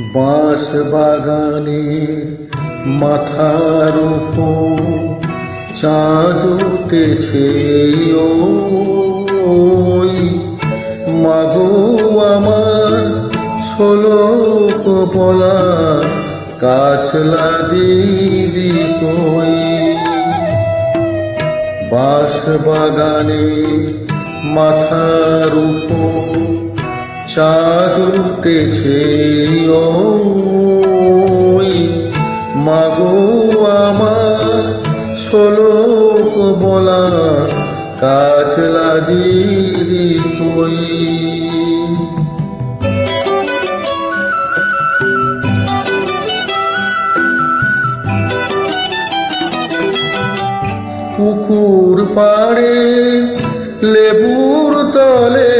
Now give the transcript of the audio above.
বাঁশ বাগানে মাথার উপর চাঁদ উঠেছে, ওই মাগো আমার ষোলক বলা কাছলা দিদি কই। বাঁশ বাগানে মাথার উপর চাঁদ উঠেছে, ওই মাগো আমার ষোলক বলা কাছলা দিদি কই। পুকুর পাড়ে লেবুর তলে